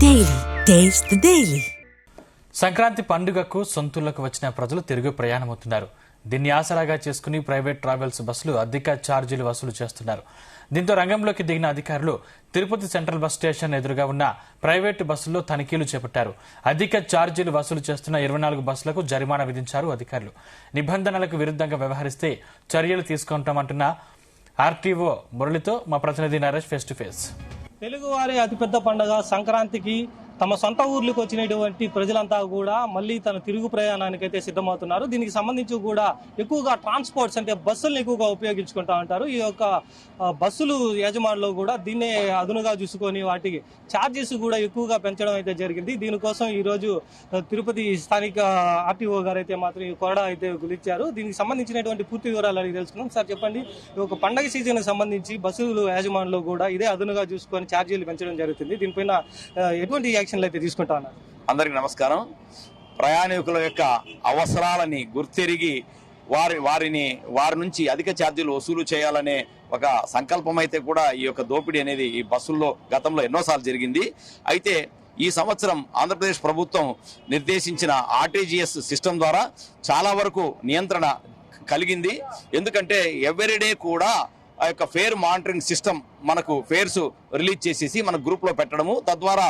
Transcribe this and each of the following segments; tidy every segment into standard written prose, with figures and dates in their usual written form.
Daily taste the daily. Sankranti పండుగకు సొంతూళ్లకు వచ్చిన ప్రజలు తిరుగు ప్రయాణమవుతున్నారు. దీన్ని ఆసరాగా చేసుకుని ప్రైవేట్ ట్రావెల్స్ బస్సులు అధిక ఛార్జీలు వసూలు చేస్తున్నారు. దీంతో రంగంలోకి దిగిన అధికారులు తిరుపతి సెంట్రల్ బస్ స్టేషన్ ఎదురుగా ఉన్న ప్రైవేటు బస్సుల్లో తనిఖీలు చేపట్టారు. అధిక ఛార్జీలు వసూలు చేస్తున్న 24 బస్సులకు జరిమానా విధించారు అధికారులు. నిబంధనలకు విరుద్ధంగా వ్యవహరిస్తే చర్యలు తీసుకుంటామంటున్న ఆర్టీఓ మురళితో మా ప్రతినిధి నరేష్ ఫేస్ టు ఫేస్. తెలుగువారి అతిపెద్ద పండుగ సంక్రాంతికి తమ సొంత ఊర్లకు వచ్చినటువంటి ప్రజలంతా కూడా మళ్ళీ తన తిరుగు ప్రయాణానికైతే సిద్ధమవుతున్నారు. దీనికి సంబంధించి కూడా ఎక్కువగా ట్రాన్స్పోర్ట్స్ అంటే బస్సులను ఎక్కువగా ఉపయోగించుకుంటా ఉంటారు. ఈ యొక్క బస్సులు యజమానులు కూడా దీన్నే అదునుగా చూసుకొని వాటికి ఛార్జెస్ కూడా ఎక్కువగా పెంచడం అయితే జరిగింది. దీనికోసం ఈరోజు తిరుపతి స్థానిక ఆర్టీఓ గారు అయితే మాత్రం ఈ కొరడా అయితే గులిచ్చారు. దీనికి సంబంధించినటువంటి పూర్తి వివరాలు అడిగి తెలుసుకున్నాం. సార్ చెప్పండి, ఒక పండగ సీజన్ సంబంధించి బస్సులు యాజమానులు కూడా ఇదే అదునుగా చూసుకొని ఛార్జీలు పెంచడం జరుగుతుంది. దీనిపైన ఎటువంటి యాక్షన్లు అయితే తీసుకుంటా ఉన్నారు? అందరికి నమస్కారం. ప్రయాణికుల యొక్క అవసరాలని గుర్తెరిగి వారి నుంచి అధిక ఛార్జీలు వసూలు చేయాలనే ఒక సంకల్పం అయితే కూడా ఈ యొక్క దోపిడీ అనేది ఈ బస్సుల్లో గతంలో ఎన్నోసార్లు జరిగింది. అయితే ఈ సంవత్సరం ఆంధ్రప్రదేశ్ ప్రభుత్వం నిర్దేశించిన ఆర్టీజీఎస్ సిస్టమ్ ద్వారా చాలా వరకు నియంత్రణ కలిగింది. ఎందుకంటే ఎవ్రీడే కూడా ఆ యొక్క ఫేర్ మానిటరింగ్ సిస్టమ్ మనకు ఫేర్స్ రిలీజ్ చేసేసి మన గ్రూప్ లో పెట్టడము, తద్వారా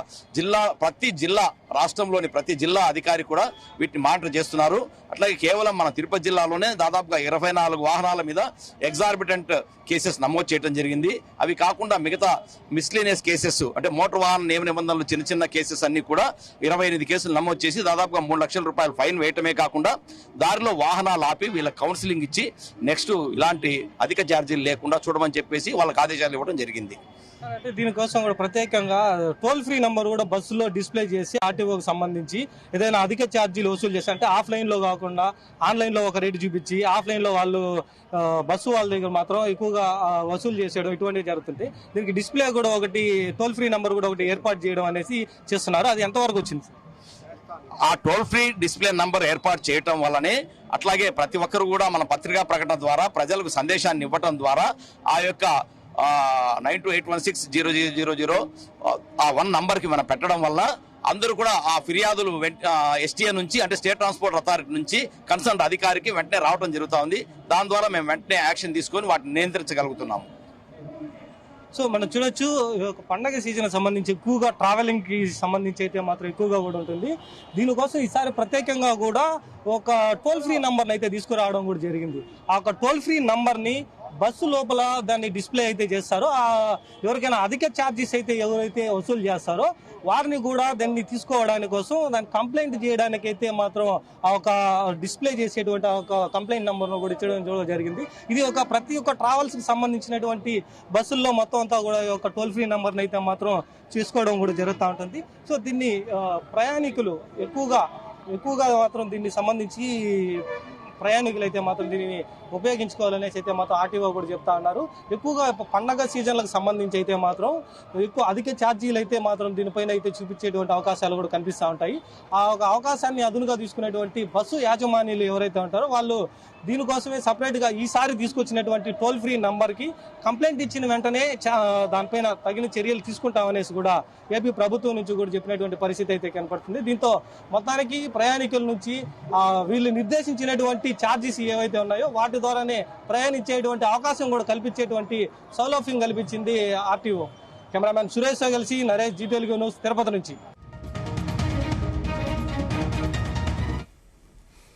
ప్రతి జిల్లా రాష్ట్రంలోని ప్రతి జిల్లా అధికారి కూడా వీటిని మానిటర్ చేస్తున్నారు. అట్లాగే కేవలం మన తిరుపతి జిల్లాలోనే దాదాపుగా 24 వాహనాల మీద ఎగ్జార్బిటెంట్ కేసెస్ నమోదు చేయడం జరిగింది. అవి కాకుండా మిగతా మిస్లీనియస్ కేసెస్ అంటే మోటార్ వాహన నియమ నిబంధనలు చిన్న చిన్న కేసెస్ అన్ని కూడా 28 కేసులు నమోదు చేసి దాదాపుగా 3 లక్షల రూపాయలు ఫైన్ వేయటమే కాకుండా దారిలో వాహనాలు ఆపి వీళ్ళకి కౌన్సిలింగ్ ఇచ్చి నెక్స్ట్ ఇలాంటి అధిక ఛార్జీలు లేకుండా చూడమని చెప్పేసి వాళ్ళకి ఆదేశాలు ఇవ్వడం జరిగింది. అంటే దీనికోసం కూడా ప్రత్యేకంగా టోల్ ఫ్రీ నంబర్ కూడా బస్సులో డిస్ప్లే చేసి ఆర్టీఓకి సంబంధించి ఏదైనా అధిక ఛార్జీలు వసూలు చేస్తే అంటే ఆఫ్లైన్ లో కాకుండా ఆన్లైన్ లో ఒక రేటు చూపించి ఆఫ్లైన్ లో వాళ్ళు బస్సు వాళ్ళ దగ్గర మాత్రం ఎక్కువగా వసూలు చేసేయడం ఇటువంటివి జరుగుతుంటే దీనికి డిస్ప్లే కూడా ఒకటి టోల్ ఫ్రీ నంబర్ కూడా ఒకటి ఏర్పాటు చేయడం అనేసి చేస్తున్నారు. అది ఎంతవరకు వచ్చింది? ఆ టోల్ ఫ్రీ డిస్ప్లే నంబర్ ఏర్పాటు చేయటం వల్లనే అట్లాగే ప్రతి ఒక్కరు కూడా మన పత్రికా ప్రకటన ద్వారా ప్రజలకు సందేశాన్ని ఇవ్వటం ద్వారా ఆ యొక్క 92816000 ఆ 1 నంబర్ కి మనం పెట్టడం వల్ల అందరూ కూడా ఆ ఫిర్యాదులు ఎస్టీఏ నుంచి అంటే స్టేట్ ట్రాన్స్పోర్ట్ అథారిటీ నుంచి కన్సర్న్ అధికారికి వెంటనే రావడం జరుగుతూ ఉంది. దాని ద్వారా మేము వెంటనే యాక్షన్ తీసుకొని వాటిని నియంత్రించగలుగుతున్నాము. సో మనం చూడొచ్చు పండగ సీజన్ సంబంధించి ఎక్కువగా ట్రావెలింగ్ కి సంబంధించి అయితే మాత్రం ఎక్కువగా కూడా ఉంటుంది. దీనికోసం ఈసారి ప్రత్యేకంగా కూడా ఒక టోల్ ఫ్రీ నంబర్ అయితే తీసుకురావడం కూడా జరిగింది. ఆ ఒక టోల్ ఫ్రీ నంబర్ ని బస్సు లోపల దాన్ని డిస్ప్లే అయితే చేస్తారో ఎవరికైనా అధిక ఛార్జెస్ అయితే ఎవరైతే వసూలు చేస్తారో వారిని కూడా దాన్ని తీసుకోవడానికి కోసం దాన్ని కంప్లైంట్ చేయడానికి అయితే మాత్రం ఆ ఒక డిస్ప్లే చేసేటువంటి ఒక కంప్లైంట్ నెంబర్ను కూడా ఇచ్చడం జరిగింది. ఇది ఒక ప్రతి ఒక్క ట్రావెల్స్ కి సంబంధించినటువంటి బస్సుల్లో మొత్తం అంతా కూడా ఒక టోల్ ఫ్రీ నెంబర్ని అయితే మాత్రం చేసుకోవడం కూడా జరుగుతూ ఉంటుంది. సో దీన్ని ప్రయాణికులు ఎక్కువగా మాత్రం దీన్ని సంబంధించి ప్రయాణికులు అయితే మాత్రం దీనిని ఉపయోగించుకోవాలనేసి అయితే మాత్రం ఆర్టీఓ కూడా చెప్తా ఉన్నారు. ఎక్కువగా పండగ సీజన్లకు సంబంధించి అయితే మాత్రం ఎక్కువ అధిక ఛార్జీలు అయితే మాత్రం దీనిపైన అయితే చూపించేటువంటి అవకాశాలు కూడా కనిపిస్తూ ఉంటాయి. ఆ ఒక అవకాశాన్ని అదునుగా తీసుకునేటువంటి బస్సు యాజమాన్యులు ఎవరైతే ఉంటారో వాళ్ళు దీనికోసమే సపరేట్ గా ఈసారి తీసుకొచ్చినటువంటి టోల్ ఫ్రీ నంబర్ కి కంప్లైంట్ ఇచ్చిన వెంటనే దానిపైన తగిన చర్యలు తీసుకుంటామనేసి కూడా ఏపీ ప్రభుత్వం నుంచి కూడా చెప్పినటువంటి పరిస్థితి అయితే కనపడుతుంది. దీంతో మొత్తానికి ప్రయాణికుల నుంచి వీళ్ళు నిర్దేశించినటువంటి ఛార్జెస్ ఏవైతే ఉన్నాయో వాటి ద్వారానే ప్రయాణించేటువంటి అవకాశం కూడా కల్పించేటువంటి సౌలభ్యం కల్పించింది ఆర్టీఓ. కెమెరామెన్ సురేష్ తో కలిసి నరేష్, జీ తెలుగు న్యూస్, తిరుపతి నుంచి.